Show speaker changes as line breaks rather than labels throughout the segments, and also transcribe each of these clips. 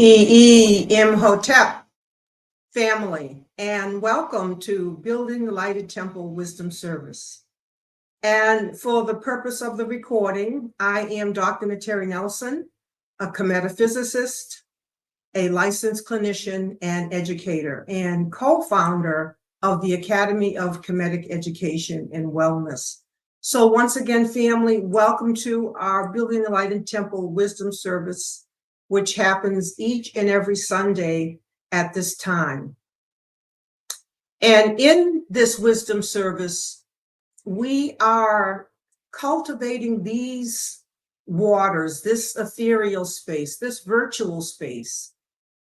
Imhotep family, and welcome to Building the Lighted Temple Wisdom Service. And for the purpose of the recording, I am Dr. Nteri Nelson, a KEMETIC physicist, a licensed clinician and educator, and co-founder of the Academy of KEMETIC Education and Wellness. So once again, family, welcome to our Building the Lighted Temple Wisdom Service, which happens each and every Sunday at this time. And in this wisdom service, we are cultivating these waters, this ethereal space, this virtual space,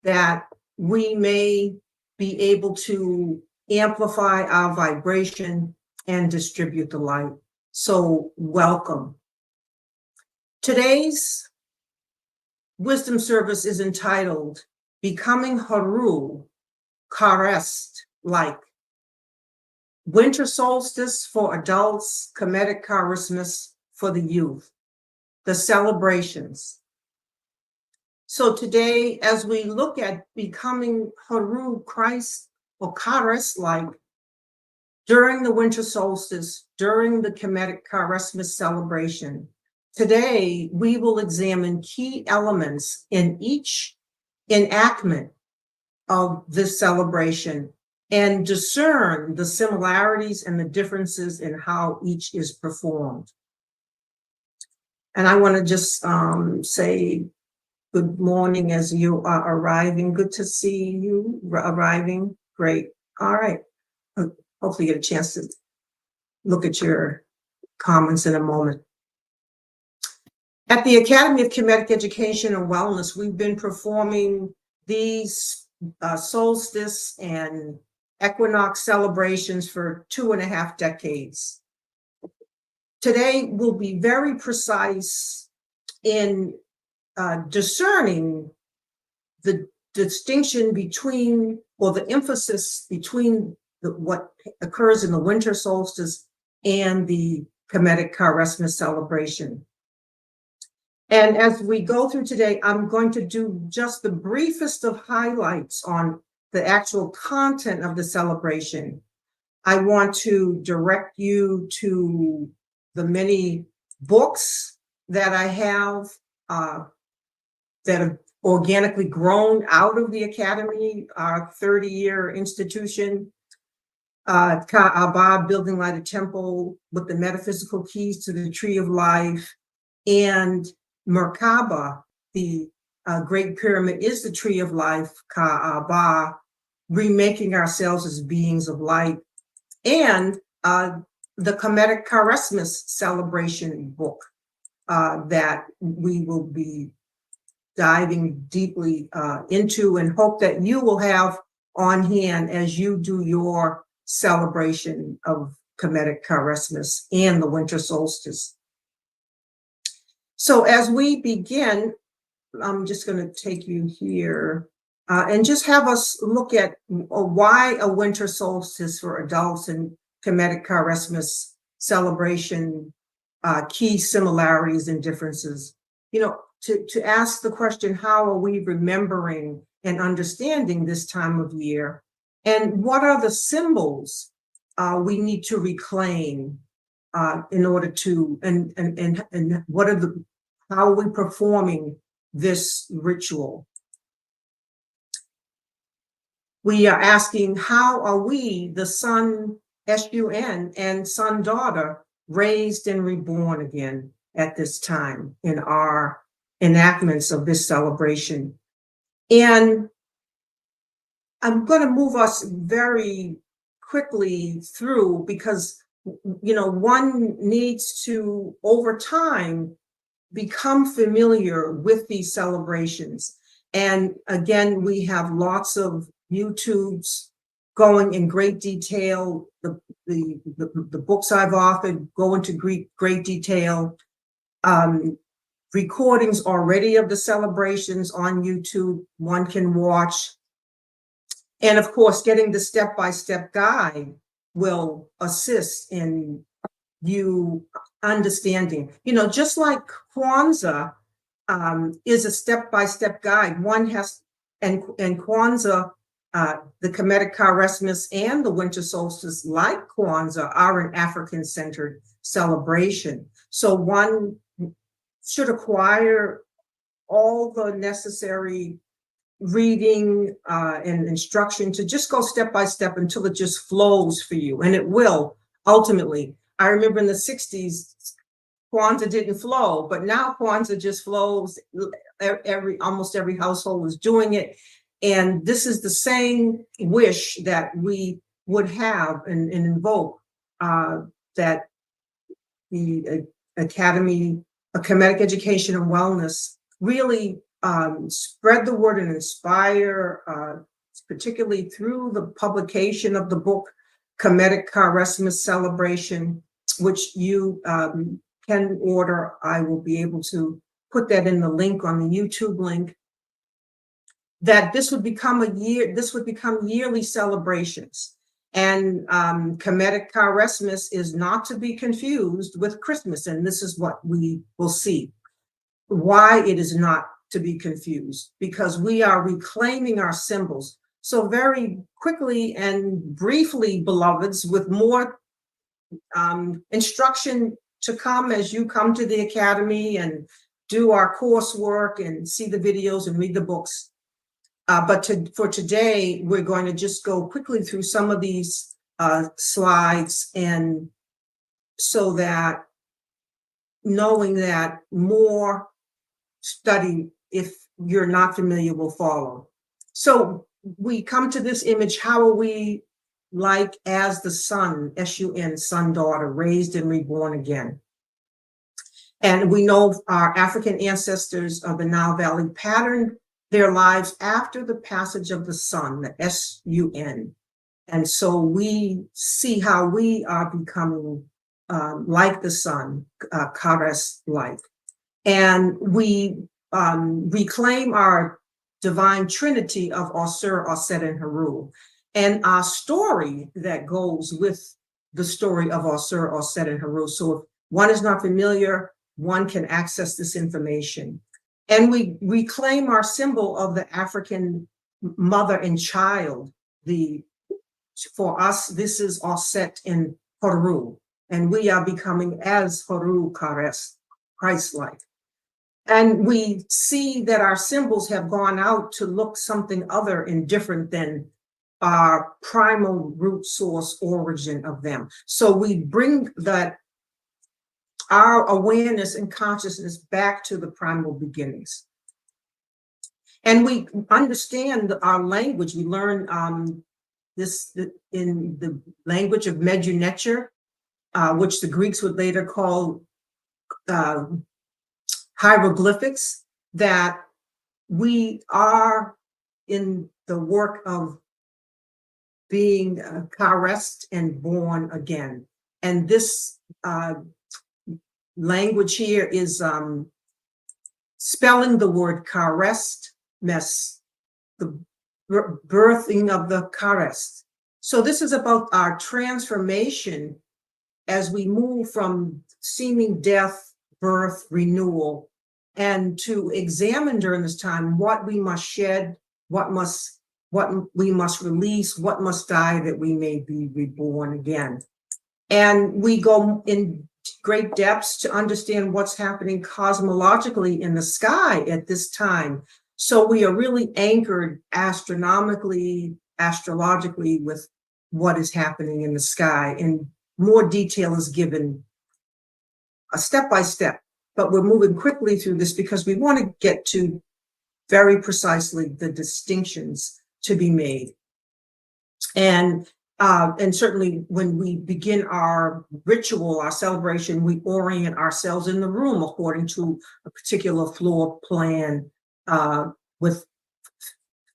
that we may be able to amplify our vibration and distribute the light. So welcome. Today's wisdom service is entitled Becoming Heru KRST Like. Winter Solstice for Adults, KEMETIC KAREST MAS for the Youth, the celebrations. So today, as we look at becoming Heru Christ or KRST like during the winter solstice, during the KEMETIC KAREST MAS celebration, today, we will examine key elements in each enactment of this celebration and discern the similarities and the differences in how each is performed. And I want to just say good morning as you are arriving. Good to see you arriving. Great. All right. Hopefully you get a chance to look at your comments in a moment. At the Academy of KEMETIC Education and Wellness, we've been performing these solstice and equinox celebrations for 2.5 decades. Today, we'll be very precise in discerning the distinction between, or the emphasis between what occurs in the winter solstice and the KEMETIC KAREST MAS celebration. And as we go through today, I'm going to do just the briefest of highlights on the actual content of the celebration. I want to direct you to the many books that I have that have organically grown out of the Academy, our 30-year institution. Ka'aba, Building Lighted Temple with the Metaphysical Keys to the Tree of Life, and Merkaba, the Great Pyramid is the Tree of Life, Ka'aba, Remaking Ourselves as Beings of Light, and the KEMETIC KAREST MAS celebration book that we will be diving deeply into, and hope that you will have on hand as you do your celebration of KEMETIC KAREST MAS and the winter solstice. So as we begin, I'm just going to take you here and just have us look at why a winter solstice for adults and KEMETIC KAREST MAS celebration, key similarities and differences. You know, to ask the question, how are we remembering and understanding this time of year? And what are the symbols we need to reclaim in order to, and what are the, how are we performing this ritual? We are asking, how are we, the sun, S-U-N, and sun daughter, raised and reborn again at this time in our enactments of this celebration? And I'm going to move us very quickly through, because, you know, one needs to, over time, become familiar with these celebrations. And again, we have lots of YouTubes going in great detail. The books I've authored go into great detail. Recordings already of the celebrations on YouTube, one can watch. And of course, getting the step-by-step guide will assist in you understanding. You know, just like Kwanzaa is a step-by-step guide. One has, and Kwanzaa, the KEMETIC KAREST MAS and the winter solstice, like Kwanzaa, are an African-centered celebration. So one should acquire all the necessary reading and instruction to just go step by step until it just flows for you, and it will ultimately. I remember in the 60s, Kwanzaa didn't flow, but now Kwanzaa just flows. Almost every household is doing it. And this is the same wish that we would have and invoke, that the Academy of KEMETIC Education and Wellness really spread the word and inspire, particularly through the publication of the book, KEMETIC KAREST MAS Celebration, which you can order. I will be able to put that in the link on the YouTube link. That this would become yearly celebrations. And KEMETIC KAREST MAS is not to be confused with Christmas. And this is what we will see. Why it is not to be confused, because we are reclaiming our symbols. So very quickly and briefly, beloveds, with more instruction to come as you come to the Academy and do our coursework and see the videos and read the books. But for today, we're going to just go quickly through some of these slides, and so that knowing that more study, if you're not familiar, will follow. So we come to this image. How are we like as the sun, S-U-N, son, daughter, raised and reborn again? And we know our African ancestors of the Nile Valley patterned their lives after the passage of the sun, the S-U-N. And so we see how we are becoming like the sun, Karest-like. And we reclaim our divine trinity of Osir, Oset, and Heru. And our story that goes with the story of Osir, Oset, and Heru. So if one is not familiar, one can access this information. And we reclaim our symbol of the African mother and child. For us, this is Oset and Heru, and we are becoming as Heru KRST, Christ-like. And we see that our symbols have gone out to look something other and different than our primal root source origin of them. So we bring that our awareness and consciousness back to the primal beginnings. And we understand our language. We learn this in the language of Medu-Neter, which the Greeks would later call hieroglyphics, that we are in the work of being Karest and born again. And this language here is spelling the word Karest Mes, the birthing of the Karest. So this is about our transformation as we move from seeming death, birth, renewal, and to examine during this time what we must shed, what we must release, what must die that we may be reborn again. And we go in great depths to understand what's happening cosmologically in the sky at this time. So we are really anchored astronomically, astrologically with what is happening in the sky. And more detail is given step by step. But we're moving quickly through this because we want to get to very precisely the distinctions to be made. And certainly when we begin our ritual, our celebration, we orient ourselves in the room according to a particular floor plan with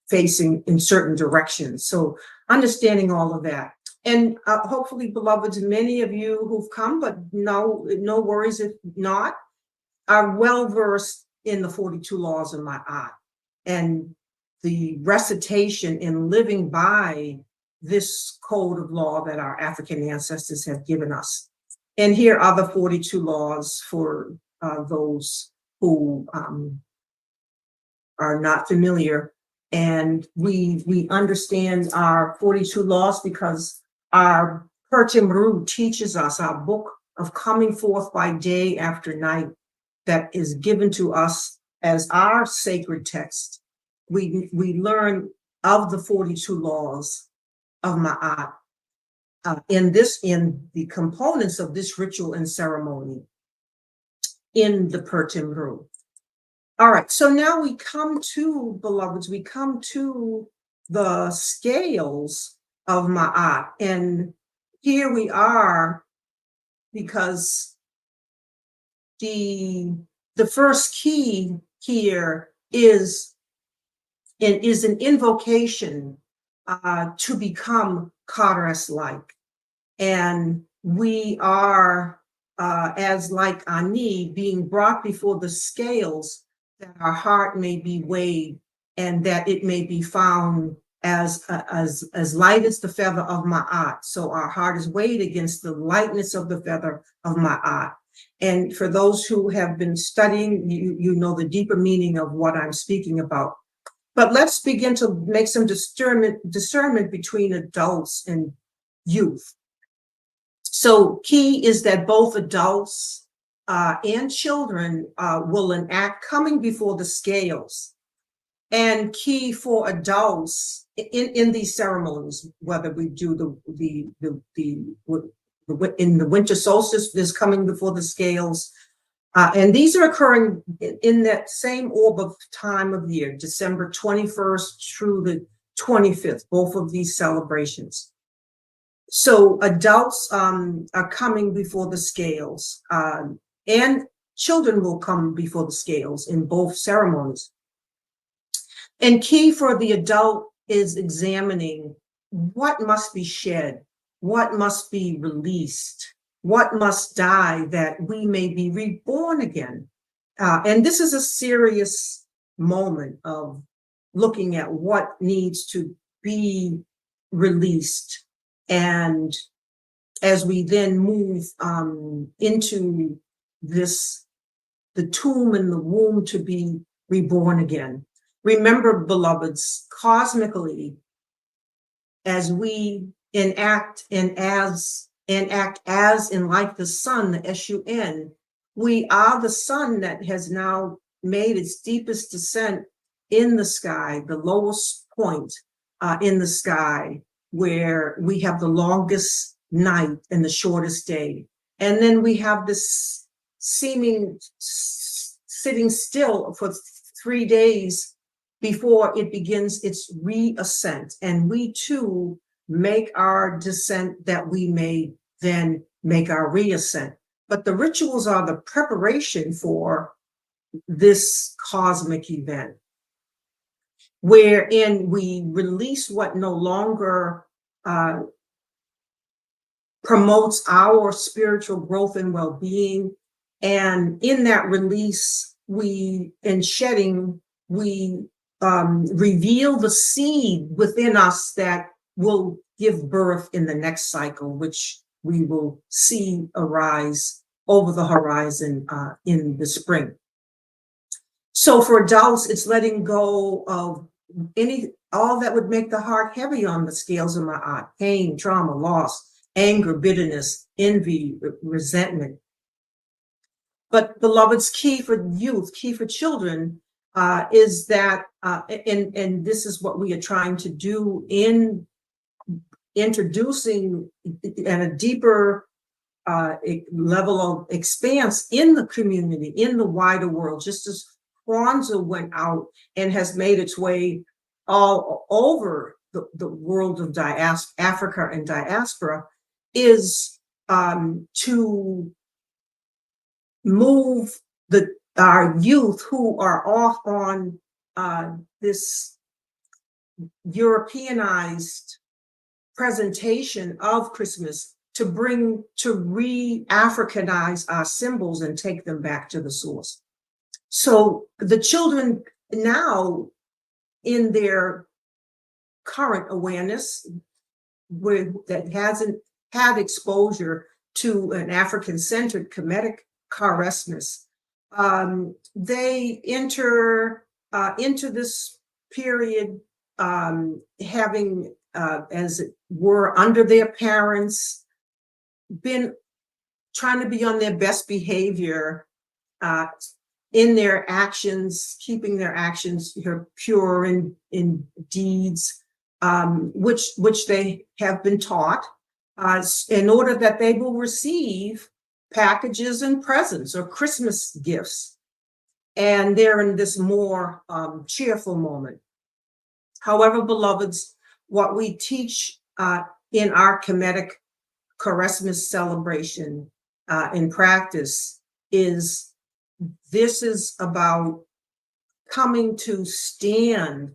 facing in certain directions. So understanding all of that. And hopefully, beloveds, many of you who've come, but no worries if not, are well-versed in the 42 laws of Ma'at and the recitation and living by this code of law that our African ancestors have given us. And here are the 42 laws for those who are not familiar. And we understand our 42 laws because our Pertimru teaches us, our book of coming forth by day after night, that is given to us as our sacred text. We learn of the 42 laws of Ma'at in the components of this ritual and ceremony in the Pertimru. All right, so now we come to, beloveds, we come to the scales of Ma'at. And here we are, because the first key here is an invocation to become KRST-like. And we are, as like Ani, being brought before the scales, that our heart may be weighed and that it may be found as light as the feather of Ma'at. So our heart is weighed against the lightness of the feather of Ma'at. And for those who have been studying, you know the deeper meaning of what I'm speaking about. But let's begin to make some discernment between adults and youth. So key is that both adults and children will enact coming before the scales. And key for adults in these ceremonies, whether we do in the winter solstice, there's coming before the scales. And these are occurring in that same orb of time of year, December 21st through the 25th, both of these celebrations. So adults are coming before the scales, and children will come before the scales in both ceremonies. And key for the adult is examining what must be shed, what must be released, what must die that we may be reborn again. And this is a serious moment of looking at what needs to be released. And as we then move into this, the tomb and the womb to be reborn again. Remember, beloveds, cosmically, as we enact as in like the sun, the S-U-N, we are the sun that has now made its deepest descent in the sky, the lowest point in the sky, where we have the longest night and the shortest day. And then we have this seeming sitting still for 3 days before it begins its reascent. And we too make our descent that we may then make our reascent. But the rituals are the preparation for this cosmic event, wherein we release what no longer promotes our spiritual growth and well-being. And in that release, in shedding, we reveal the seed within us that will give birth in the next cycle, which we will see arise over the horizon in the spring. So for adults, it's letting go of all that would make the heart heavy on the scales of Ma'at: pain, trauma, loss, anger, bitterness, envy, resentment. But beloveds, key for youth, key for children, is that, and this is what we are trying to do in introducing at a deeper level of expanse in the community, in the wider world, just as Kwanzaa went out and has made its way all over the world of Africa and diaspora, is to move our youth who are off on this Europeanized presentation of Christmas, to re-Africanize our symbols and take them back to the source. So the children now, in their current awareness, that hasn't had exposure to an African-centered KEMETIC KAREST MAS They enter into this period having, as it were, under their parents, been trying to be on their best behavior in their actions, keeping their actions pure in deeds, which they have been taught, in order that they will receive packages and presents or Christmas gifts. And they're in this more cheerful moment. However, beloveds, what we teach in our KEMETIC KAREST MAS celebration in practice is this is about coming to stand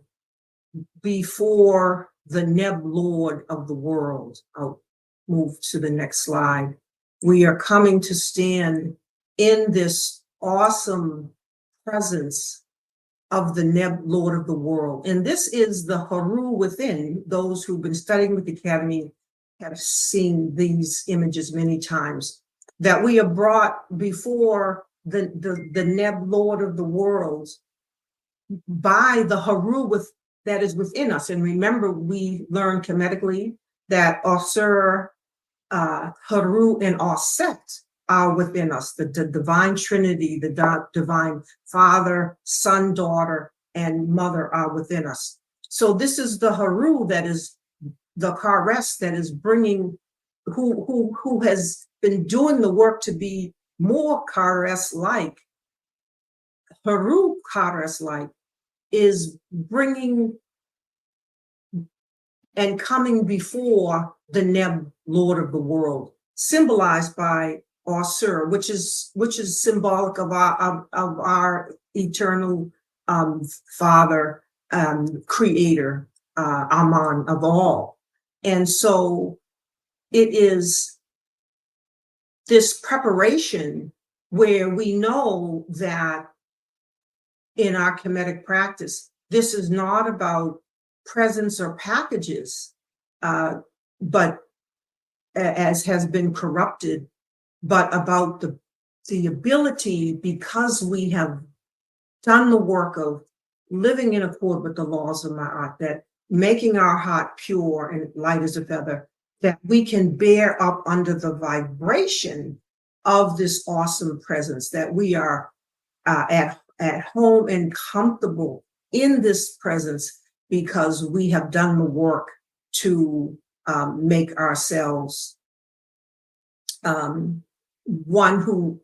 before the Neb Lord of the world. I'll move to the next slide. We are coming to stand in this awesome presence of the Neb Lord of the world. And this is the Heru within. Those who've been studying with the Academy have seen these images many times, that we are brought before the Neb Lord of the world by the Heru that is within us. And remember, we learned kemetically that Osir, Heru, and Oset are within us, the divine Trinity, the divine Father, Son, Daughter, and Mother are within us. So this is the Heru that is the KRST that is bringing, who has been doing the work to be more KRST-like. Heru KRST-like is bringing and coming before the Neb Lord of the world, symbolized by Osir, which is symbolic of our eternal Father, Creator, Aman of all. And so it is this preparation where we know that in our KEMETIC practice, this is not about presents or packages, but as has been corrupted, but about the ability, because we have done the work of living in accord with the laws of Ma'at, that making our heart pure and light as a feather, that we can bear up under the vibration of this awesome presence, that we are at home and comfortable in this presence because we have done the work to make ourselves one who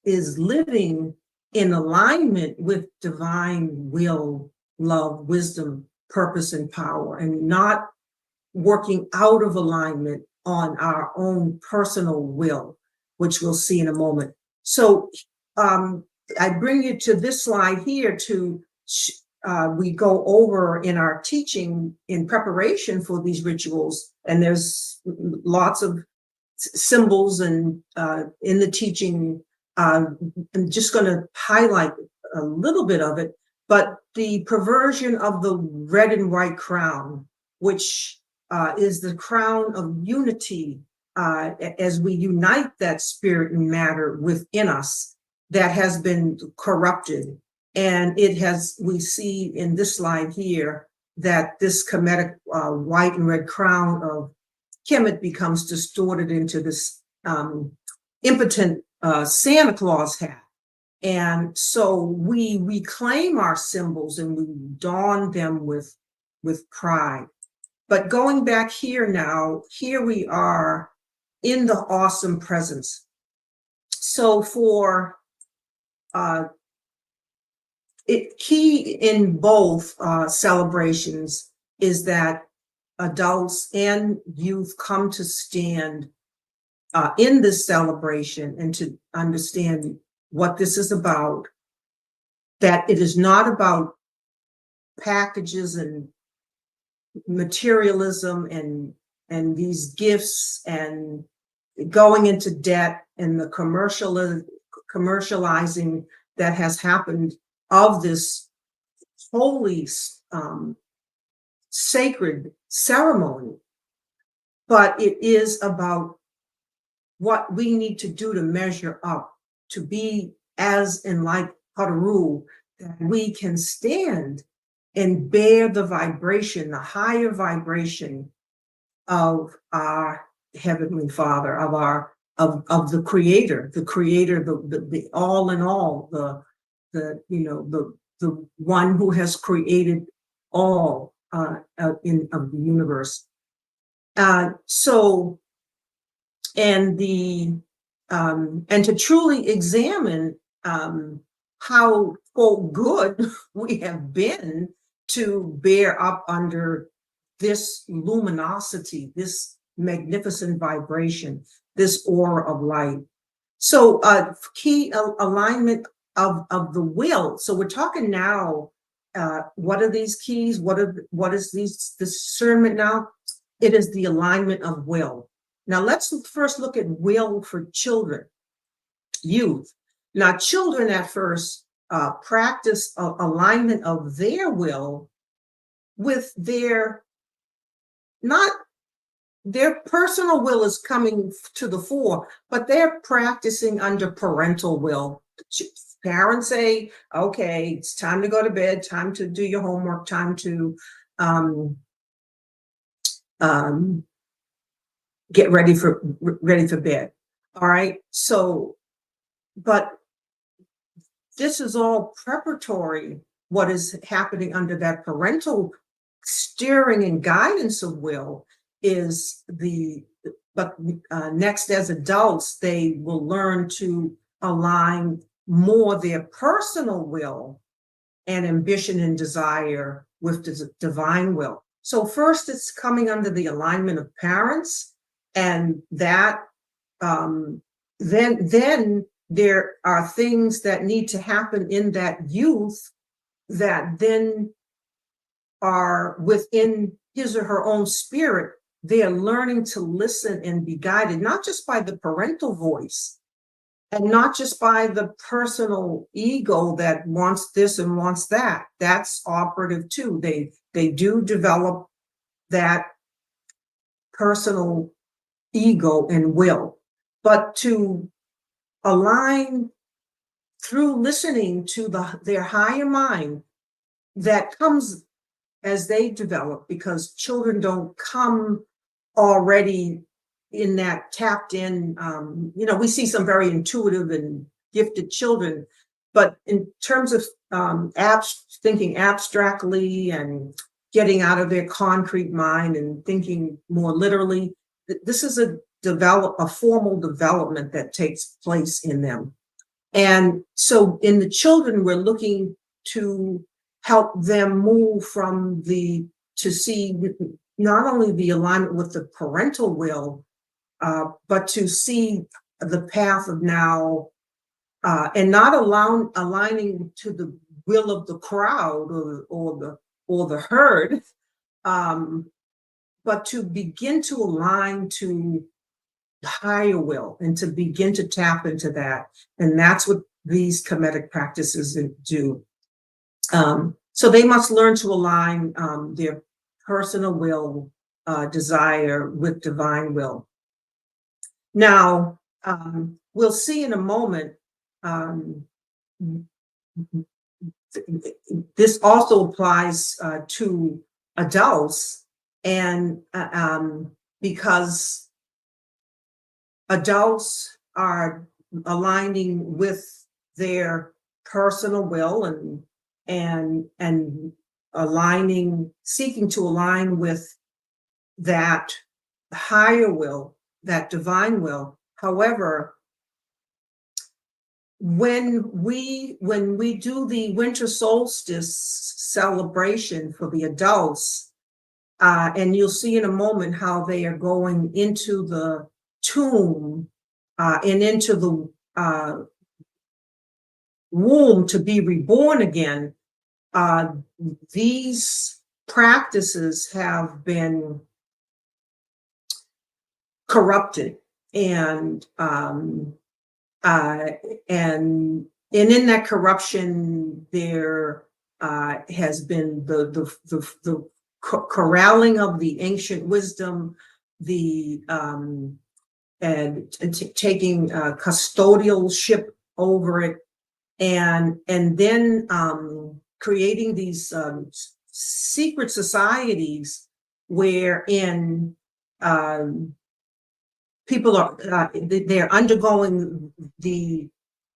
is living in alignment with divine will, love, wisdom, purpose, and power, and not working out of alignment on our own personal will, which we'll see in a moment. So I bring you to this slide here to we go over in our teaching in preparation for these rituals, and there's lots of symbols and in the teaching. I'm just going to highlight a little bit of it, but the perversion of the red and white crown, which is the crown of unity, as we unite that spirit and matter within us that has been corrupted. And it has, we see in this slide here, that this KEMETIC white and red crown of Kemet becomes distorted into this impotent Santa Claus hat. And so we reclaim our symbols and we don them with pride. But going back here now, here we are in the awesome presence. So for key in both celebrations is that adults and youth come to stand in this celebration and to understand what this is about, that it is not about packages and materialism and these gifts and going into debt and the commercializing that has happened of this holy, sacred ceremony, but it is about what we need to do to measure up, to be as in like Haru, that we can stand and bear the vibration, the higher vibration of our Heavenly Father, of the Creator, the all in all, the one who has created all of the universe. So, and to truly examine how, quote, good we have been to bear up under this luminosity, this magnificent vibration, this aura of light. So key alignment of the will. So we're talking now, what are these keys? What is this discernment now? It is the alignment of will. Now let's first look at will for children, youth. Now children at first practice alignment of their will with not their personal will is coming to the fore, but they're practicing under parental will. Parents say, okay, it's time to go to bed, time to do your homework, time to get ready for bed. All right. So, but this is all preparatory. What is happening under that parental steering and guidance of will is next, as adults, they will learn to align more their personal will and ambition and desire with the divine will. So first it's coming under the alignment of parents, and that then there are things that need to happen in that youth that then are within his or her own spirit. They are learning to listen and be guided, not just by the parental voice and not just by the personal ego that wants this and wants that. That's operative too. They do develop that personal ego and will, but to align through listening to their higher mind that comes as they develop, because children don't come already in that tapped in, we see some very intuitive and gifted children, but in terms of thinking abstractly and getting out of their concrete mind and thinking more literally, this is a formal development that takes place in them. And so in the children, we're looking to help them move to see not only the alignment with the parental will, but to see the path of now, and not aligning to the will of the crowd or the herd, but to begin to align to higher will and to begin to tap into that. And that's what these KEMETIC practices do. So they must learn to align their personal will, desire with divine will. Now, we'll see in a moment, this also applies to adults, and because adults are aligning with their personal will and seeking to align with that higher will, that divine will. However, when we do the winter solstice celebration for the adults, and you'll see in a moment how they are going into the tomb and into the womb to be reborn again, these practices have been corrupted, and in that corruption there has been the corralling of the ancient wisdom, and taking custodialship over it, and then creating these secret societies wherein people are they're undergoing the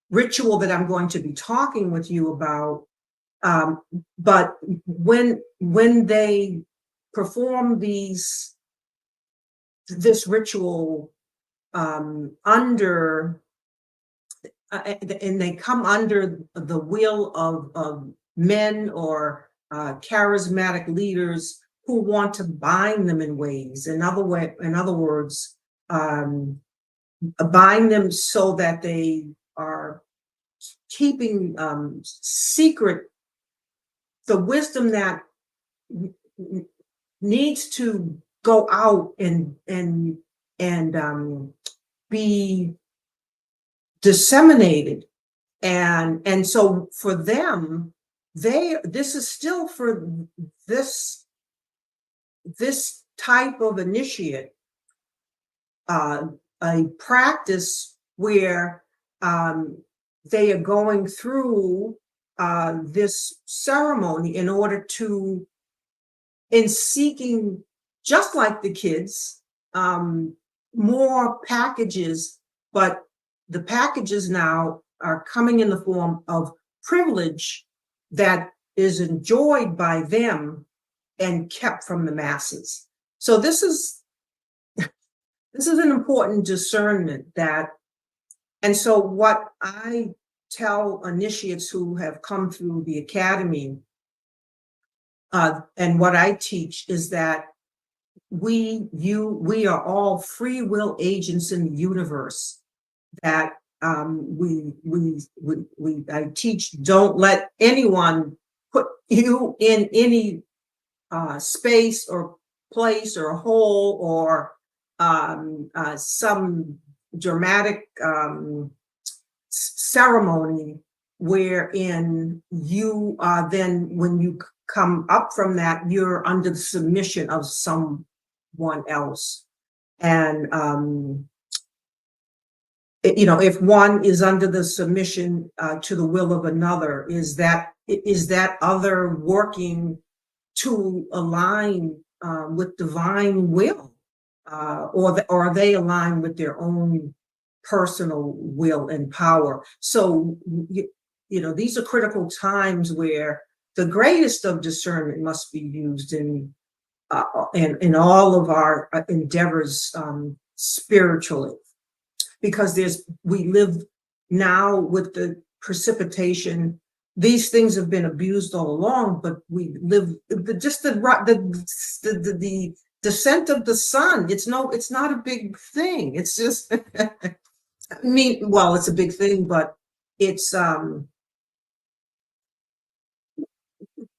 ritual that I'm going to be talking with you about. But when they perform this ritual under and they come under the will of men or charismatic leaders who want to bind them in ways. In other words, bind them so that they are keeping secret the wisdom that needs to go out and be disseminated. And so for them, this is still for this type of initiate, a practice where they are going through this ceremony in order to, in seeking, just like the kids, more packages, but the packages now are coming in the form of privilege that is enjoyed by them and kept from the masses. So this is an important discernment that, and so what I tell initiates who have come through the academy, and what I teach is that we are all free will agents in the universe. That I teach, don't let anyone put you in any space or place or hole or some dramatic ceremony wherein you are then, when you come up from that, you're under the submission of someone else. And if one is under the submission to the will of another, is that other working to align with divine will, or are they aligned with their own personal will and power? So these are critical times where the greatest of discernment must be used in all of our endeavors spiritually. Because we live now with the precipitation. These things have been abused all along, but we live just the descent of the sun. It's not a big thing. It's just, it's a big thing, but it's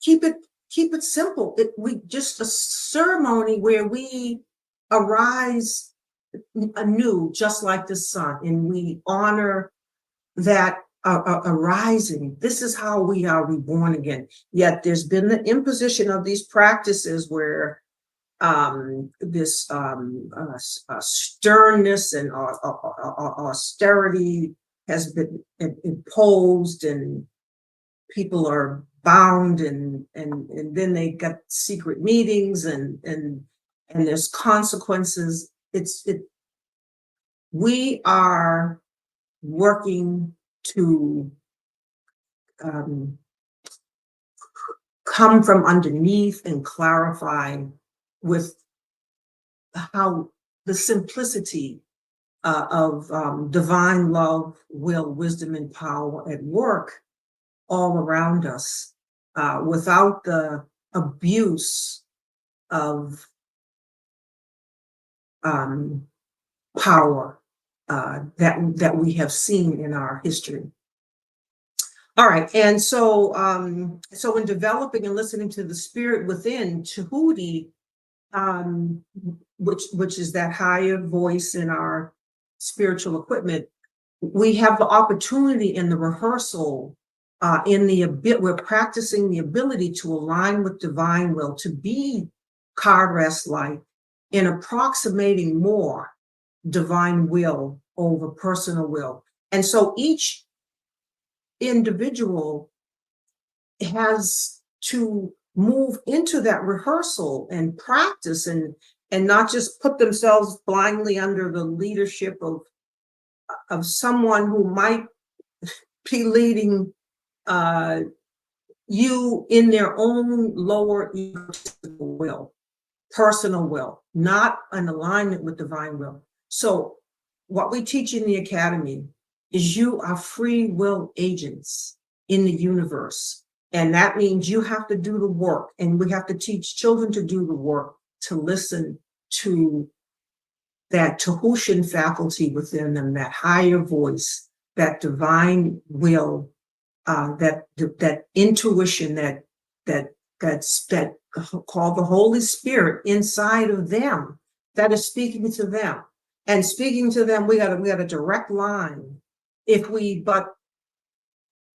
keep it simple. We just a ceremony where we arise anew, just like the sun, and we honor that arising. This is how we are reborn again. Yet there's been the imposition of these practices where this sternness and austerity has been imposed, and people are bound, and then they got secret meetings, and there's consequences. We are working to come from underneath and clarify with how the simplicity of divine love, will, wisdom, and power at work all around us, without the abuse of power that we have seen in our history. All right, and so in developing and listening to the spirit within, Tahuti, which is that higher voice in our spiritual equipment, we have the opportunity in the rehearsal, we're practicing the ability to align with divine will, to be KRST-like in approximating more divine will over personal will. And so each individual has to move into that rehearsal and practice and not just put themselves blindly under the leadership of someone who might be leading you in their own lower egotistical will, personal will, not an alignment with divine will. So what we teach in the academy is you are free will agents in the universe. And that means you have to do the work, and we have to teach children to do the work, to listen to that Tahushan faculty within them, that higher voice, that divine will, that intuition, that's called the Holy Spirit inside of them, that is speaking to them. And speaking to them, we got a direct line if we but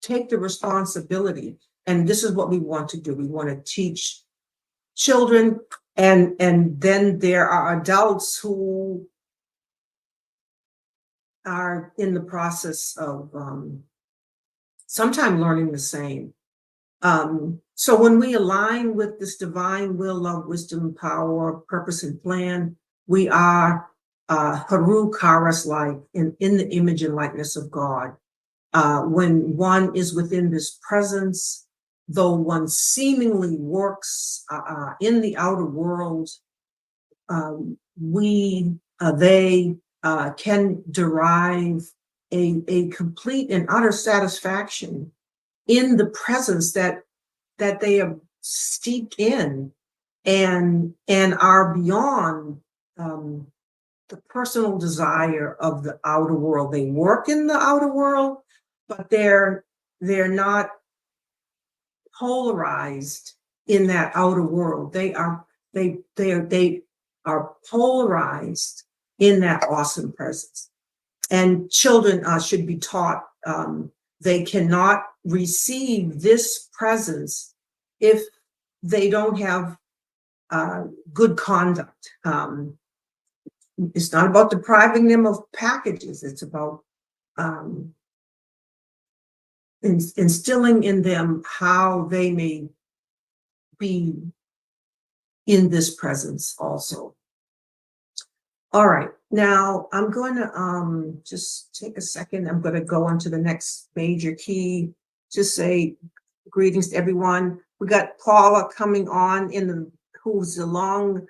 take the responsibility. And this is what we want to do. We want to teach children, and then there are adults who are in the process of sometime learning the same. So when we align with this divine will, love, wisdom, power, purpose, and plan, we are Heru KRST like in the image and likeness of God. When one is within this presence, though one seemingly works in the outer world, they can derive a complete and utter satisfaction in the presence that they are steeped in, and are beyond the personal desire of the outer world. They work in the outer world, but they're not polarized in that outer world. They are polarized in that awesome presence. And children should be taught they cannot receive this presence if they don't have good conduct. It's not about depriving them of packages. It's about instilling in them how they may be in this presence also. All right, now I'm going to just take a second. I'm going to go on to the next major key. Just say greetings to everyone. We got Paula coming on who's a long,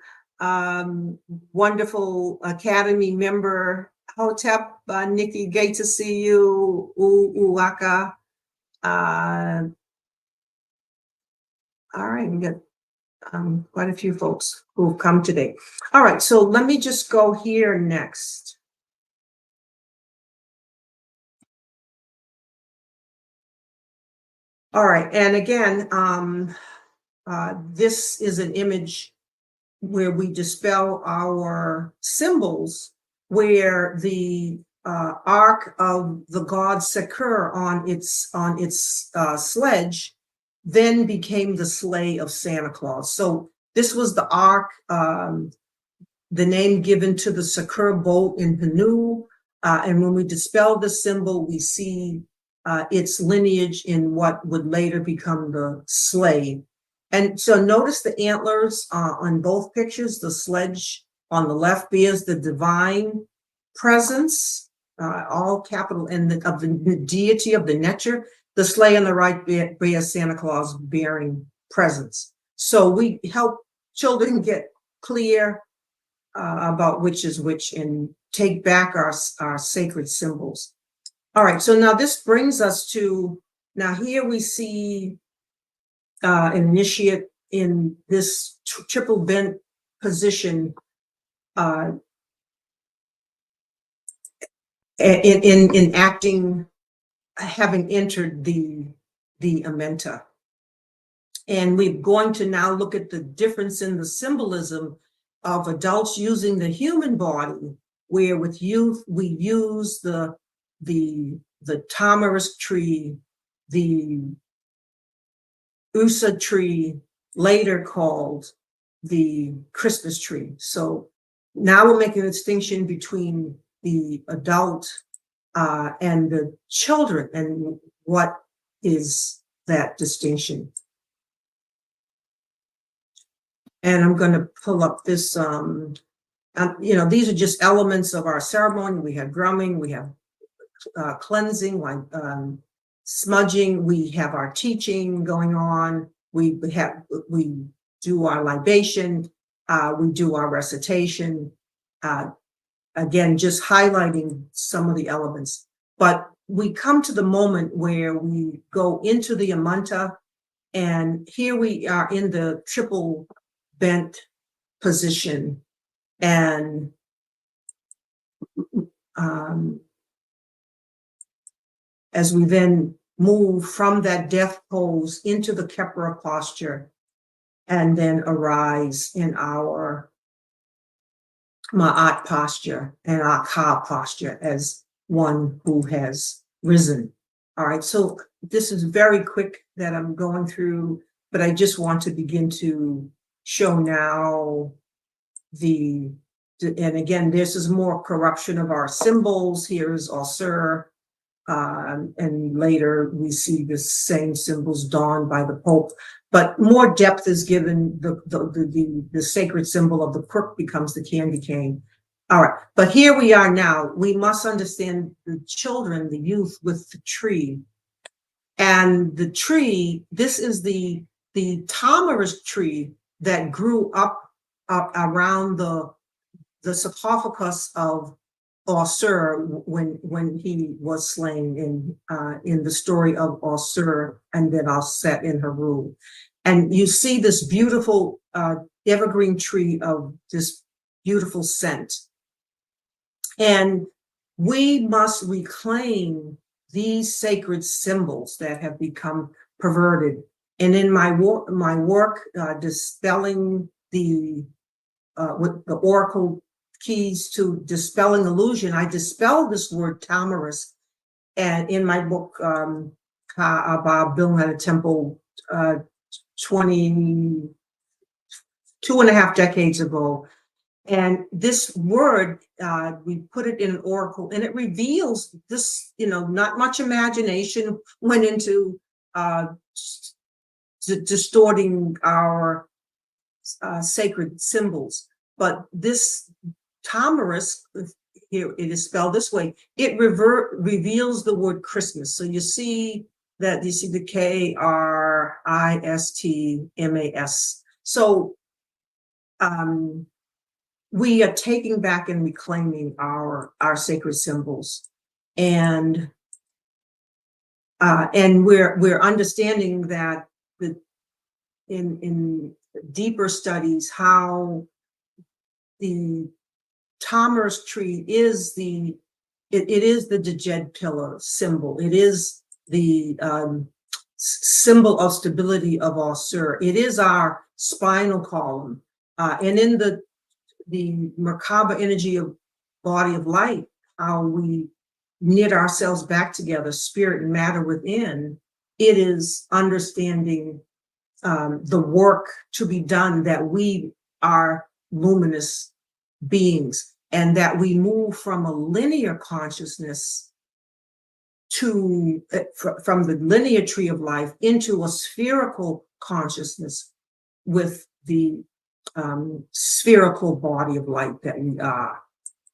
wonderful Academy member. Hotep, Nikki, great to see you. Uwaka. All right, we got quite a few folks who've come today. All right, so let me just go here next. All right, and again, this is an image where we dispel our symbols, where the ark of the god Sekur on its sledge then became the sleigh of Santa Claus. So this was the ark, the name given to the Sekur boat in Hanu. And when we dispel the symbol, we see its lineage in what would later become the sleigh. And so notice the antlers on both pictures. The sledge on the left bears the divine presence, all capital, and of the deity of the nature. The sleigh on the right bears Santa Claus bearing presence. So we help children get clear about which is which and take back our sacred symbols. All right, so now this brings us to, now here we see an initiate in this triple bent position in acting, having entered the amenta. And we're going to now look at the difference in the symbolism of adults using the human body, where with youth we use the tamarisk tree, the Usa tree, later called the Christmas tree. So now we're making a distinction between the adult and the children, and what is that distinction. And I'm going to pull up this, you know, these are just elements of our ceremony. We have drumming, we have cleansing, like smudging, we have our teaching going on, we do our libation, we do our recitation, again, just highlighting some of the elements. But we come to the moment where we go into the amanta, and here we are in the triple bent position, and as we then move from that death pose into the Kepra posture, and then arise in our Ma'at posture and our Ka posture as one who has risen. All right, so this is very quick that I'm going through, but I just want to begin to show now and again, this is more corruption of our symbols. Here's Osir, and later we see the same symbols donned by the Pope, but more depth is given. The sacred symbol of the crook becomes the candy cane. All right, but here we are now. We must understand the children, the youth with the tree. And the tree, this is the tamarisk tree that grew up around the sarcophagus of Osir when he was slain in the story of Osir, and then Set in Heru. And you see this beautiful evergreen tree of this beautiful scent. And we must reclaim these sacred symbols that have become perverted. And in my work dispelling with the oracle keys to dispelling illusion, I dispel this word tamarisk. And in my book, Ka'aba, Building at a Temple, 22.5 decades ago. And this word, we put it in an oracle, and it reveals this, you know, not much imagination went into distorting our sacred symbols. But this tamarisk, here it is spelled this way, it reveals the word Christmas. So you see that, you see the KRIST MAS. So we are taking back and reclaiming our sacred symbols, and we're understanding that in deeper studies how the tamarisk tree is it is the Djed pillar symbol. It is the symbol of stability of Osir. It is our spinal column, and in the Merkaba energy of body of light, how we knit ourselves back together, spirit and matter within, it is understanding the work to be done, that we are luminous beings, and that we move from a linear consciousness to from the linear tree of life into a spherical consciousness with the spherical body of light that we are.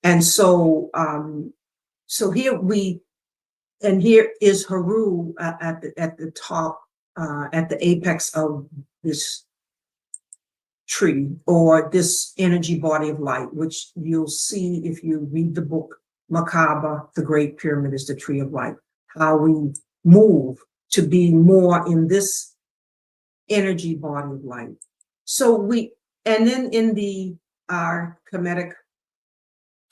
And so so here is Heru at the top, at the apex of this tree, or this energy body of light, which you'll see if you read the book Merkaba. The Great Pyramid is the tree of light, how we move to be more in this energy body of light. So and then in our Kemetic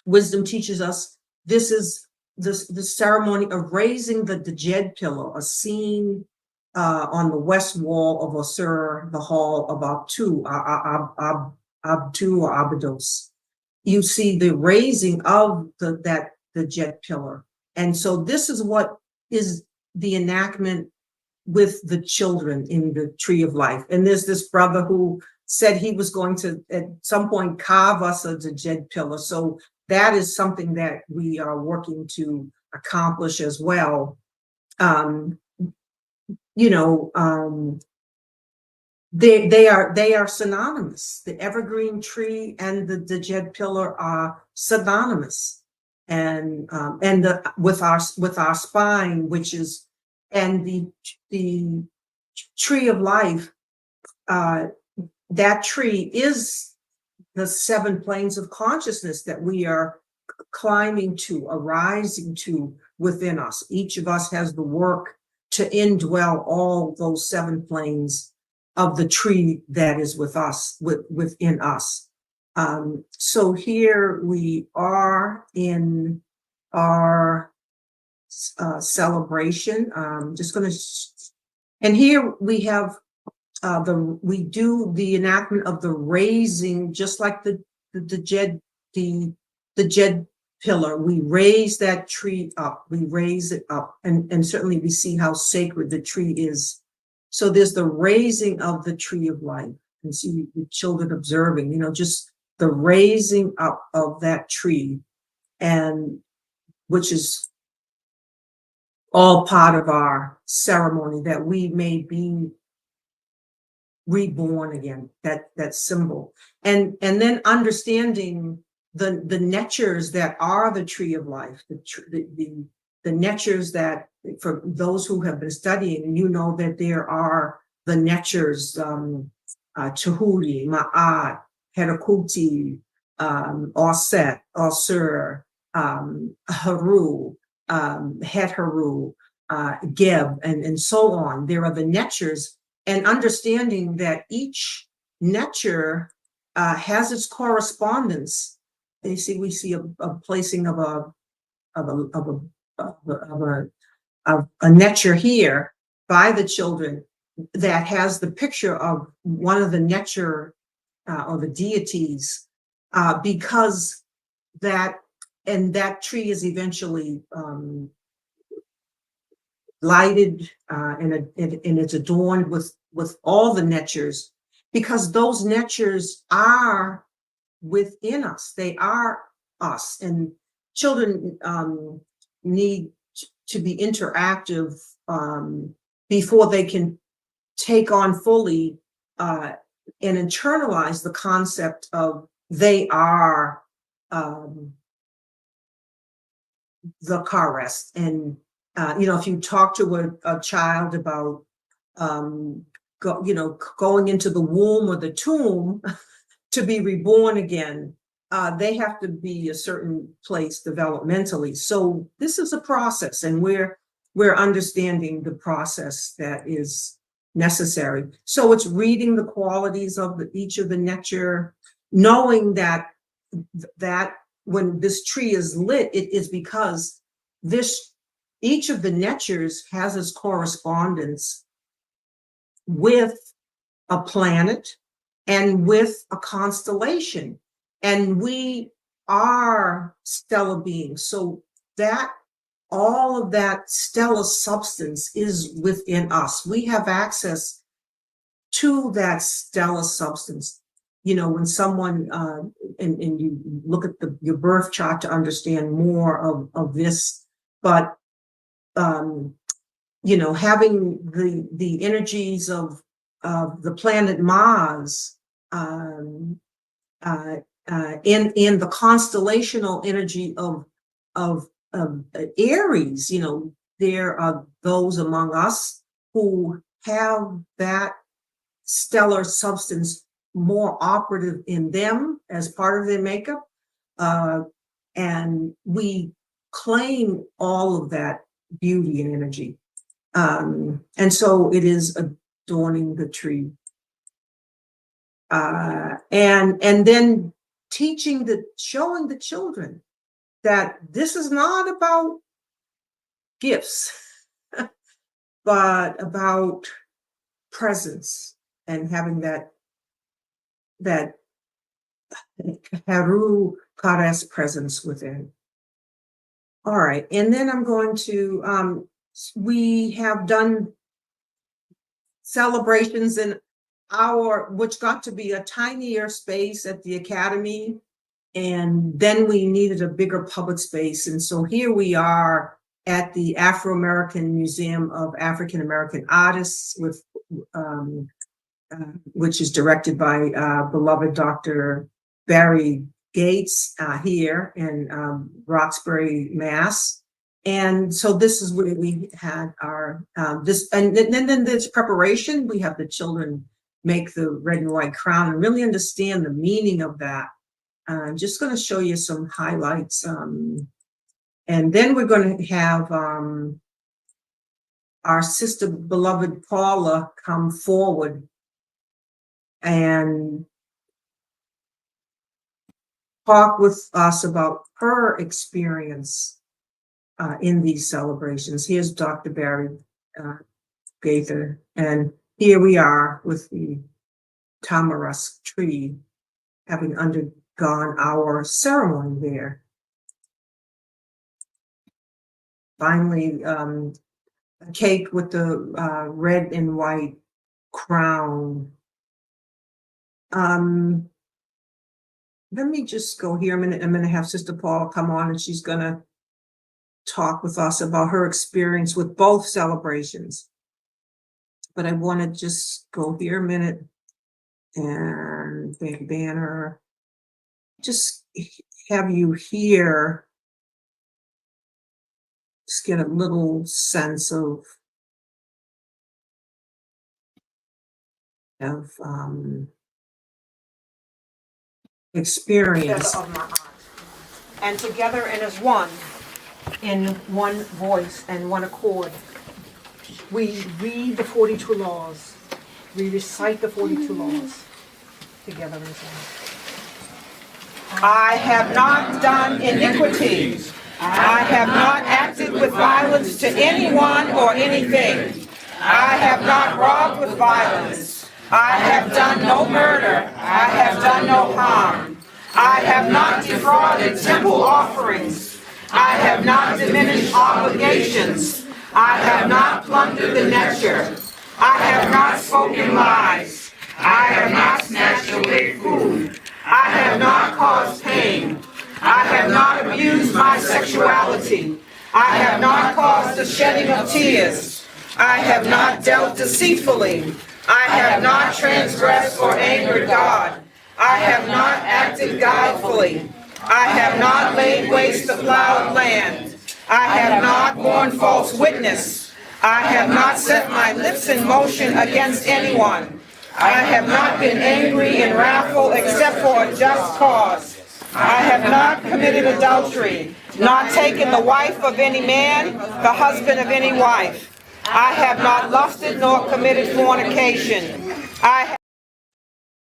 wisdom teaches us, this is the ceremony of raising the Djed pillar, a scene on the west wall of Osir, the hall of Abtu, or Abydos. You see the raising of the Djed pillar. And so this is what is the enactment with the children in the tree of life. And there's this brother who said he was going to, at some point, carve us a Djed pillar. So that is something that we are working to accomplish as well. you know, they are synonymous. The evergreen tree and the Djed pillar are synonymous, and with our spine, which is, and the tree of life, that tree is the 7 planes of consciousness that we are climbing to, arising to within us. Each of us has the work to indwell all those 7 planes of the tree that is with us, within us. So here we are in our celebration. Just going to, and here we have we do the enactment of the raising, just like the Djed pillar. We raise that tree up. We raise it up, and certainly we see how sacred the tree is. So there's the raising of the tree of life, and see the children observing, you know, just the raising up of that tree, and which is all part of our ceremony, that we may be reborn again, that symbol. And then understanding the natures that are the tree of life, the natures that, for those who have been studying, you know that there are the natures, Tahuri, Ma'at, Herakuti, Auset, Ausur, Heru, Het Heru, Geb, and so on. There are the natures, and understanding that each nature has its correspondence. You see, we see a placing of a nature here by the children that has the picture of one of the nature or the deities, because that tree is eventually lighted, and it's adorned with all the natures, because those natures are within us. They are us, and children need to be interactive before they can take on fully and internalize the concept of they are the KRST. And you know, if you talk to a child about going into the womb or the tomb to be reborn again, they have to be a certain place developmentally. So this is a process, and we're understanding the process that is necessary. So it's reading the qualities of each of the nature, knowing that when this tree is lit, it is because each of the natures has its correspondence with a planet and with a constellation, and we are stellar beings. So that all of that stellar substance is within us. We have access to that stellar substance. You know, when someone and you look at your birth chart to understand more of this, but you know, having the energies of the planet Mars in the constellational energy of Aries, you know, there are those among us who have that stellar substance more operative in them as part of their makeup, and we claim all of that beauty and energy, and so it is adorning the tree, and then showing the children that this is not about gifts, but about presence, and having that Heru KRST presence within. All right, and then I'm going to, we have done celebrations in which got to be a tinier space at the Academy, and then we needed a bigger public space. And so here we are at the Afro-American Museum of African American Artists, with which is directed by beloved Dr. Barry Gates here in Roxbury, Mass. And so this is where we had our this, and then this preparation. We have the children make the red and white crown and really understand the meaning of that. I'm just going to show you some highlights, and then we're going to have our sister beloved Paula come forward and talk with us about her experience in these celebrations. Here's Dr. Barry Gaither, and here we are with the tamarisk tree, having undergone our ceremony there. Finally, a cake with the red and white crown. Let me just go here a minute. I'm going to have Sister Paula come on, and she's going to talk with us about her experience with both celebrations. But I want to just go here a minute and the banner, just have you here, just get a little sense of experience of my art. And together and as one, in one voice and one accord, we read the 42 laws. We recite the 42 laws together as one. I have not done iniquity. I have not acted with violence to anyone or anything. I have not robbed with violence. I have done no murder. I have done no harm. I have not defrauded temple offerings. I have not diminished obligations. I have not plundered the nectar. I have not spoken lies. I have not snatched away food. I have not caused pain. I have not abused my sexuality. I have not caused the shedding of tears. I have not dealt deceitfully. I have not transgressed or angered God. I have not acted guilefully. I have not laid waste the plowed land. I have not borne false witness. I have not set my lips in motion against anyone. I have not been angry and wrathful except for a just cause. I have not committed adultery, not taken the wife of any man, the husband of any wife. I have not lusted nor committed fornication.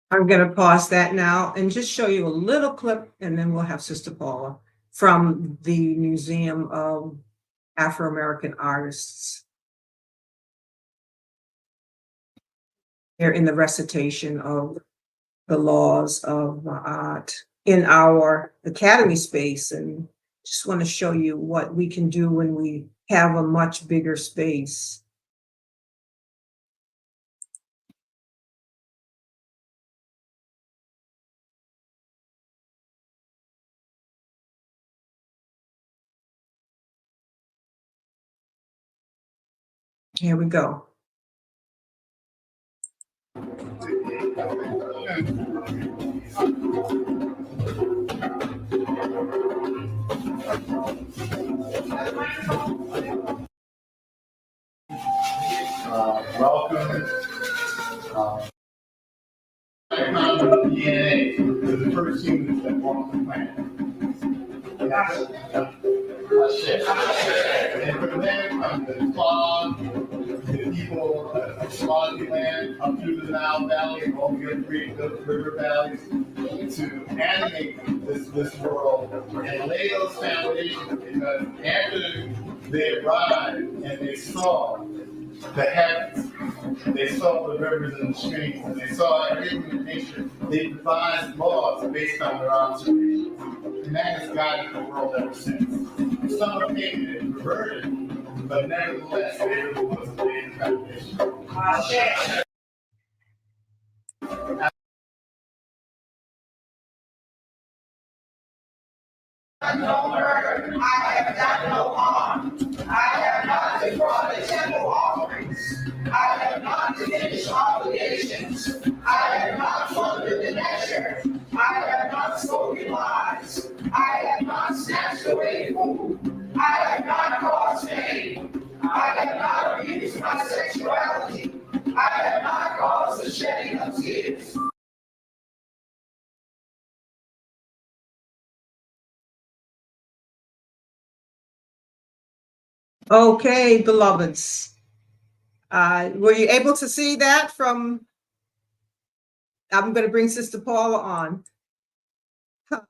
I'm going to pause that now and just show you a little clip, and then we'll have Sister Paula from the Museum of Afro-American Artists. Here in the recitation of the laws of art in our academy space, and just want to show you what we can do when we have a much bigger space. Here we go.
Welcome. DNA is the first humans that walk the planet. That's it. And from there comes the Claw, the people of Swaziland, up through the Nile Valley, and all the other great river valleys, to animate this world and lay those foundations. Because after they arrived and they saw the heavens, they saw the rivers and the streams, and they saw everything in nature. They devised laws based on their observations, and that has guided the world ever since. Some have taken it and perverted it, but nevertheless, they were the ones that laid the foundation. No murder. I have done no harm. I defrauded temple offerings. I have not diminished obligations. I have not plundered the measure. I have not spoken lies. I have not snatched away food. I have not caused pain. I have not abused my sexuality. I have not caused the shedding of tears.
Okay, beloveds. Were you able to see that from, I'm going to bring Sister Paula on.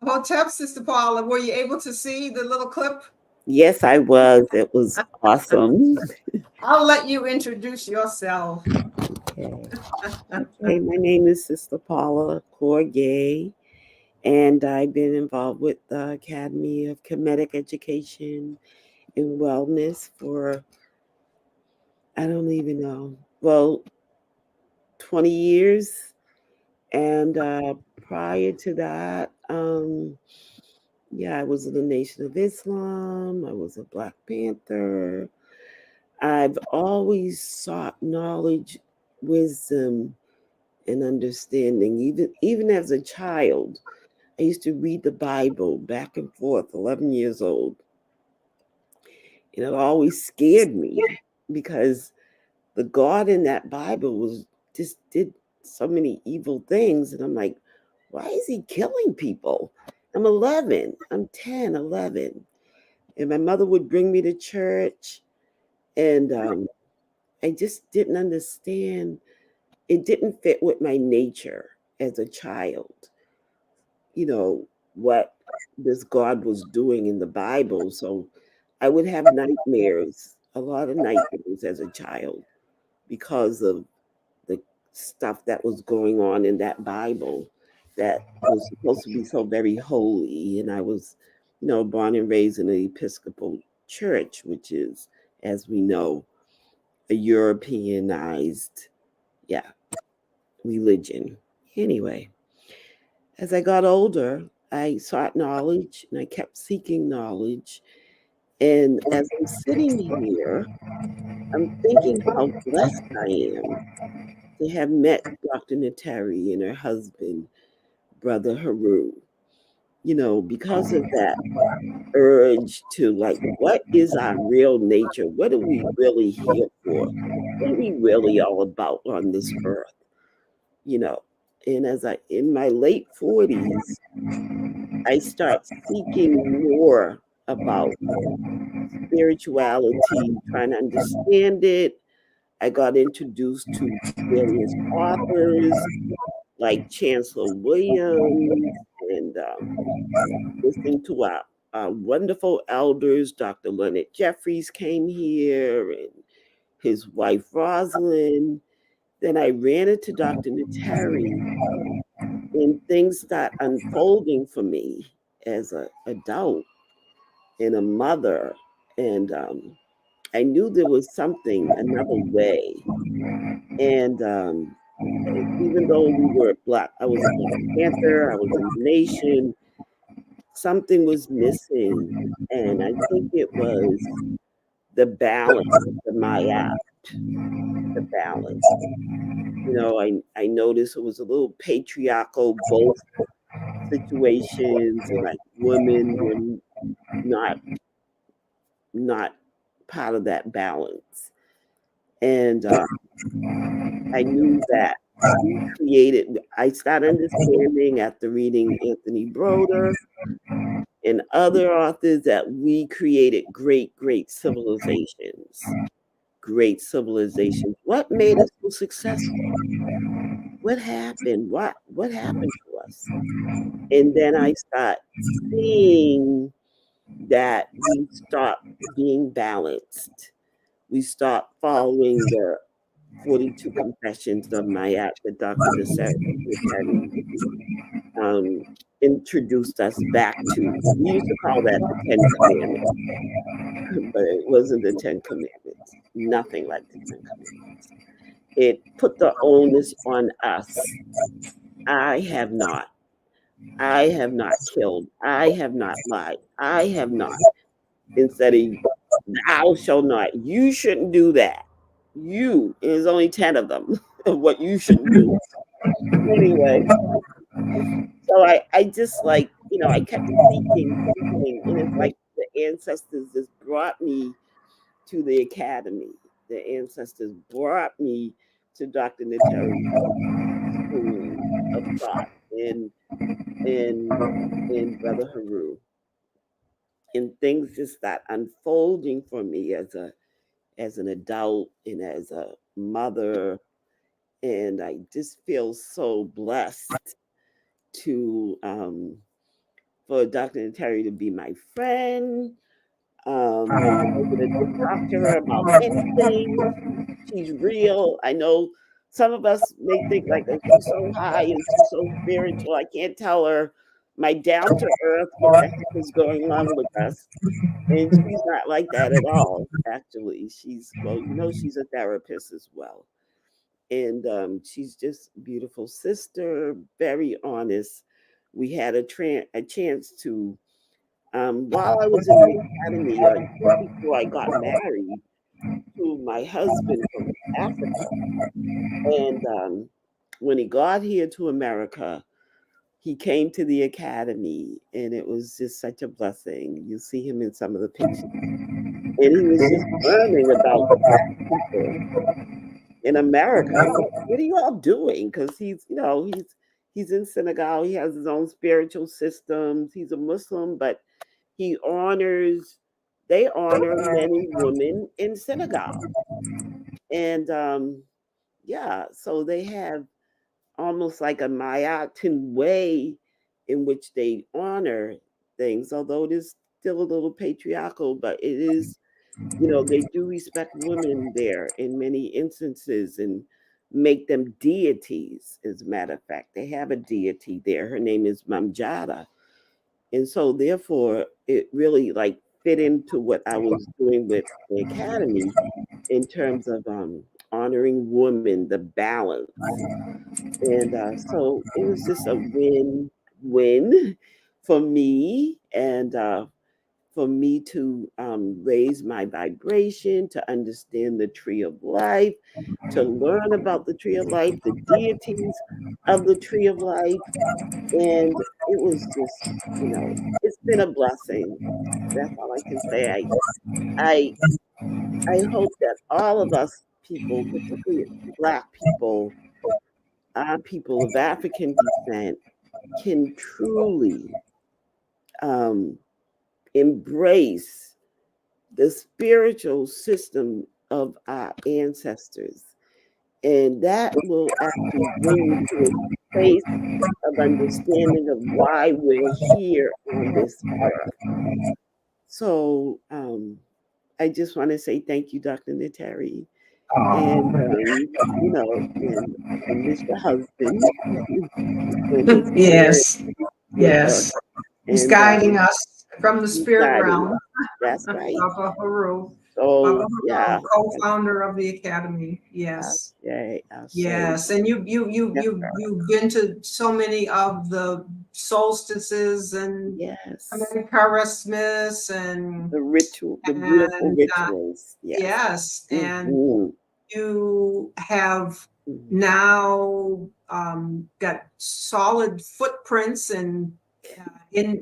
Hotep, Sister Paula, were you able to see the little clip?
Yes, I was. It was awesome.
I'll let you introduce yourself.
Okay, my name is Sister Paula KRST, and I've been involved with the Academy of KEMETIC Education and Wellness for, I don't even know, well, 20 years. And prior to that, I was in the Nation of Islam. I was a Black Panther. I've always sought knowledge, wisdom, and understanding. Even as a child, I used to read the Bible back and forth, 11 years old. And it always scared me because the God in that Bible was just did so many evil things. And I'm like, why is he killing people? I'm 11, I'm 10, 11. And my mother would bring me to church, and I just didn't understand. It didn't fit with my nature as a child, what this God was doing in the Bible. So I would have nightmares, a lot of nightmares as a child because of the stuff that was going on in that Bible that was supposed to be so very holy. And I was, born and raised in an Episcopal church, which is, as we know, a Europeanized, religion. Anyway, as I got older, I sought knowledge and I kept seeking knowledge. And as I'm sitting here, I'm thinking how blessed I am to have met Dr. Nteri and her husband, Brother Heru, because of that urge to, like, what is our real nature? What are we really here for? What are we really all about on this earth? And as in my late 40s, I start seeking more about spirituality, trying to understand it. I got introduced to various authors like Chancellor Williams, and listening to our wonderful elders. Dr. Leonard Jeffries came here, and his wife Rosalind. Then I ran into Dr. Nteri, and things start unfolding for me as an adult and a mother. And I knew there was something, another way. And even though we were Black, I was a Black Panther, I was in the Nation, something was missing. And I think it was the balance, the mayat, the balance. I noticed it was a little patriarchal, both situations, and like women were not part of that balance. And I knew that I started understanding after reading Anthony Broder and other authors that we created great, great civilizations. Great civilizations. What made us so successful? What happened? What happened to us? And then I start seeing that we stop being balanced. We stop following the 42 confessions of Mayat that Dr. Nteri introduced us back to. We used to call that the 10 Commandments, but it wasn't the 10 Commandments. Nothing like the 10 Commandments. It put the onus on us. I have not killed. I have not lied. I have not. Instead of thou shalt not. You shouldn't do that. You, there's only 10 of them, of what you shouldn't do. Anyway, so I just like, I kept seeking, and it's like the ancestors just brought me to the academy. The ancestors brought me to Dr. Nteri school of thought in Brother Heru. And things just start unfolding for me as an adult and as a mother. And I just feel so blessed to for Dr. Nteri to be my friend. I could talk to her about anything. She's real. I know some of us may think like, oh, she's so high and she's so spiritual. I can't tell her my down to earth, what the heck is going on with us. And she's not like that at all, actually. She's a therapist as well. And she's just a beautiful sister, very honest. We had a chance to, while I was in the academy, just before I got married to my husband from Africa. And when he got here to America, he came to the academy, and it was just such a blessing. You see him in some of the pictures. And he was just learning about Black people in America. I'm like, what are you all doing? Because he's in Senegal. He has his own spiritual systems. He's a Muslim, but they honor men and women in Senegal. And so they have almost like a Mayatin way in which they honor things, although it is still a little patriarchal, but it is, they do respect women there in many instances and make them deities. As a matter of fact, they have a deity there. Her name is Mamjada. And so therefore it really like fit into what I was doing with the academy in terms of honoring women, the balance. And so it was just a win-win for me, and for me to raise my vibration, to understand the tree of life, to learn about the tree of life, the deities of the tree of life. And it was just, it's been a blessing. That's all I can say. I hope that all of us people, particularly Black people, people of African descent, can truly embrace the spiritual system of our ancestors. And that will actually bring you to a place of understanding of why we're here on this earth. So I just want to say thank you, Dr. Nteri. And and Mr. Husband.
Yes. He's guiding us from the spirit realm.
That's right.
Papa Heru.
So,
Papa Heru, co-founder of the academy. Yes. Yes. And you've been to so many of the solstices and KEMETIC KAREST and
the beautiful rituals.
Yes. And you have now got solid footprints in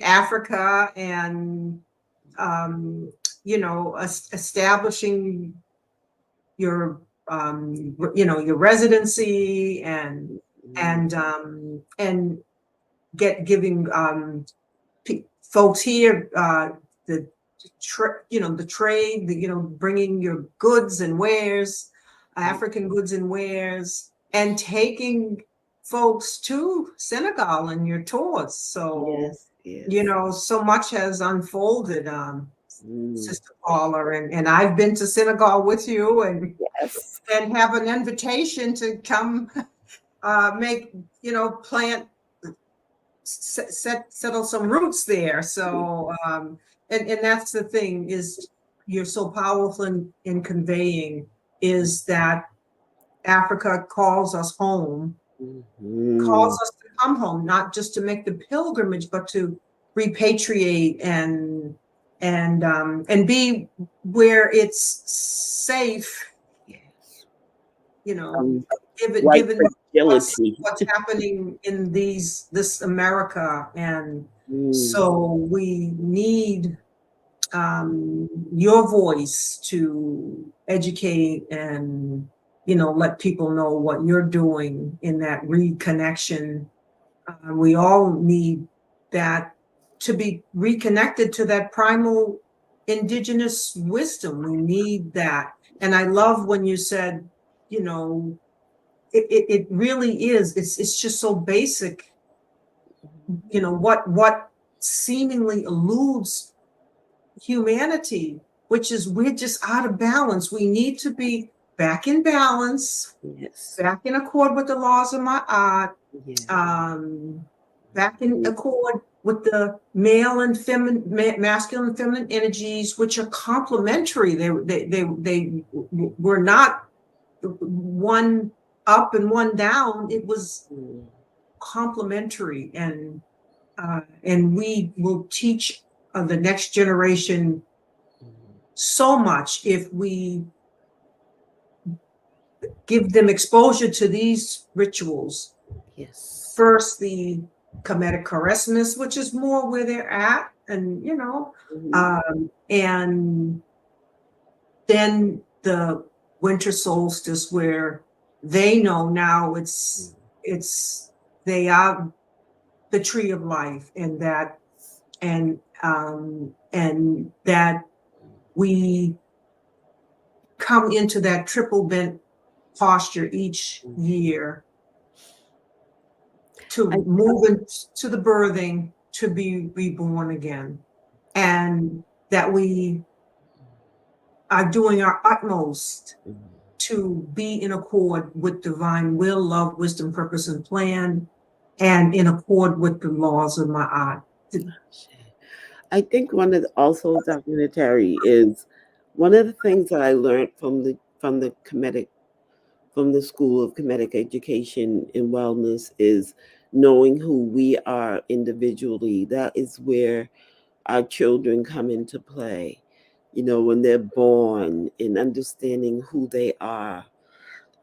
Africa and establishing your your residency and giving folks here the trade, bringing your goods and wares, African goods and wares, and taking folks to Senegal in your tours. So so much has unfolded, Sister Paula, and I've been to Senegal with you, and have an invitation to come settle some roots there. So and that's the thing, is you're so powerful in conveying, is that Africa calls us home, calls us to come home, not just to make the pilgrimage, but to repatriate and and be where it's safe,
Yes.
you know, given
Like
what's
fragility.
happening in this America. And
Mm.
so we need your voice to educate and, you know, let people know what you're doing in that reconnection. We all need that, to be reconnected to that primal indigenous wisdom. We need that. And I love when you said, you know, it really is, it's just so basic, you know, what seemingly eludes humanity, which is we're just out of balance. We need to be back in balance,
Yes.
back in accord with the laws of my art,
Yeah.
back in accord with the male and feminine, masculine and feminine energies, which are complementary. They were not one up and one down. It was
Mm.
complementary, and we will teach the next generation so much if we give them exposure to these rituals.
Yes.
First, the KEMETIC KAREST MAS, which is more where they're at, and you know, and then the winter solstice, where they know now they are the tree of life, and that we come into that triple bent posture each year to move into the birthing, to be reborn again, and that we are doing our utmost to be in accord with divine will, love, wisdom, purpose, and plan, and in accord with the laws of my art.
I think one of also, Dr. Nteri, is one of the things that I learned from the School of Kemetic Education and Wellness is knowing who we are individually. That is where our children come into play. You know, when they're born, and understanding who they are,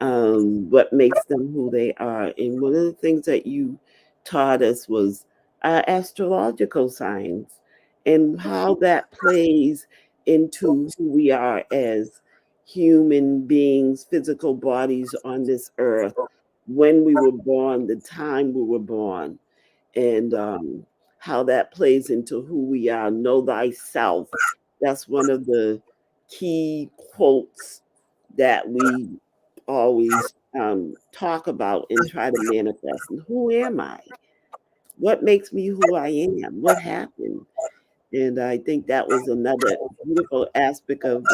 what makes them who they are. And one of the things that you taught us was astrological signs and how that plays into who we are as human beings, physical bodies on this earth, when we were born, the time we were born, and how that plays into who we are. Know thyself. That's one of the key quotes that we always talk about and try to manifest. And who am I? What makes me who I am? What happened? And I think that was another beautiful aspect of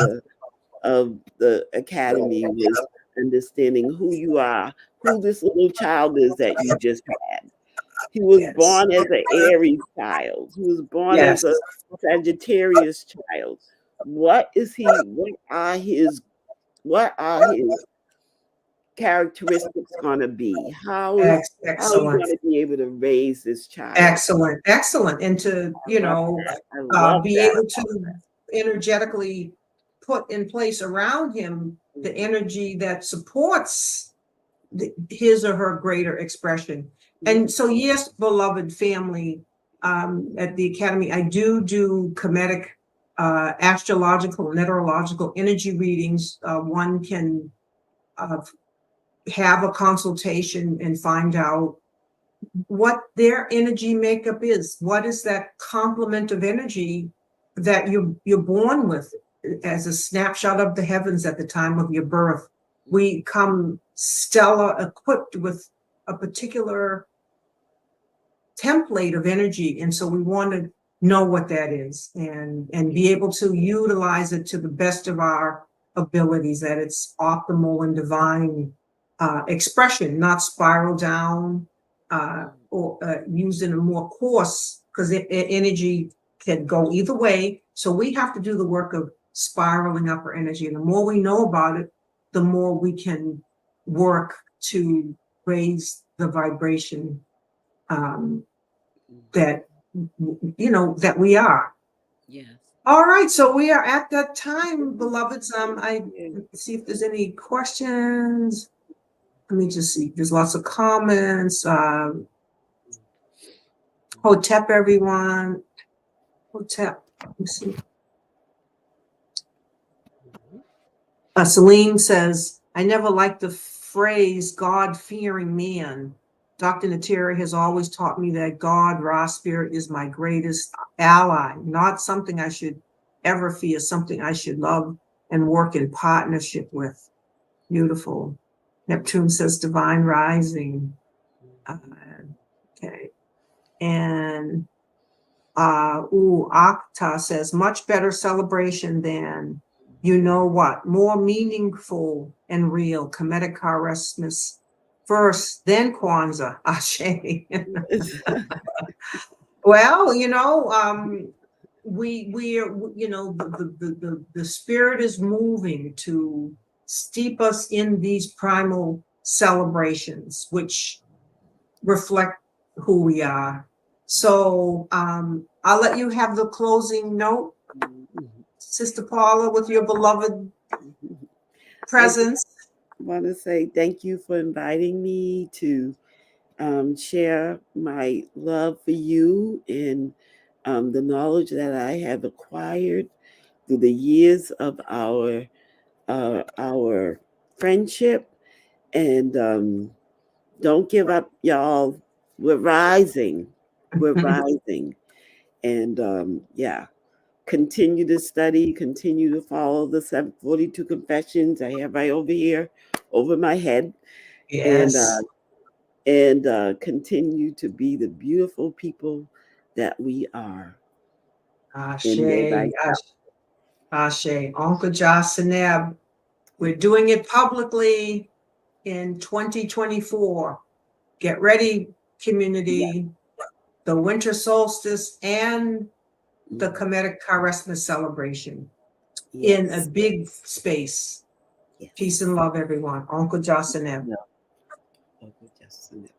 the academy, was understanding who you are, who this little child is that you just had. He was
Yes.
born as an Aries child. He was born
Yes.
as a Sagittarius child. What is he? What are his characteristics going to be? How are you
Excellent.
going to be able to raise this child?
Excellent. And to, you know,
I love
be
that.
able to energetically put in place around him the energy that supports his or her greater expression. And so, yes, beloved family, at the Academy, I do Kemetic astrological, meteorological energy readings. One can have a consultation and find out what their energy makeup is. What is that complement of energy that you're born with, as a snapshot of the heavens at the time of your birth? We come stellar equipped with a particular template of energy, and so we want to know what that is, and be able to utilize it to the best of our abilities, that it's optimal and divine expression, not spiral down or used in a more coarse, because energy can go either way. So we have to do the work of spiraling up our energy, and the more we know about it, the more we can work to raise the vibration that, you know, that we are.
Yes.
All right, so we are at that time, beloveds. I
Yeah.
see if there's any questions. Let me just see. There's lots of comments. Hotep, everyone. Hotep. Let me see. Celine says, I never liked the phrase God-fearing man. Dr. Nteri has always taught me that God, Ra Spirit, is my greatest ally, not something I should ever fear, something I should love and work in partnership with. Beautiful. Neptune says divine rising. Okay. And Akta says much better celebration than you know what, more meaningful and real. KEMETIC KAREST MAS first, then Kwanzaa. Ashe. Well, we are, the spirit is moving to steep us in these primal celebrations, which reflect who we are. So I'll let you have the closing note, Sister Paula, with your beloved presence.
I want to say thank you for inviting me to share my love for you and the knowledge that I have acquired through the years of our friendship. And don't give up, y'all. We're rising. We're rising. And yeah, continue to study, continue to follow the 742 confessions I have right over here, over my head.
Yes.
And continue to be the beautiful people that we are.
Ashe, Ashe. Uncle Jasaneb, we're doing it publicly in 2024. Get ready, community. The winter solstice and the KEMETIC KAREST MAS celebration in a big space.
Yes.
Peace and love, everyone. Uncle Jasaneb.
Uncle Jasaneb.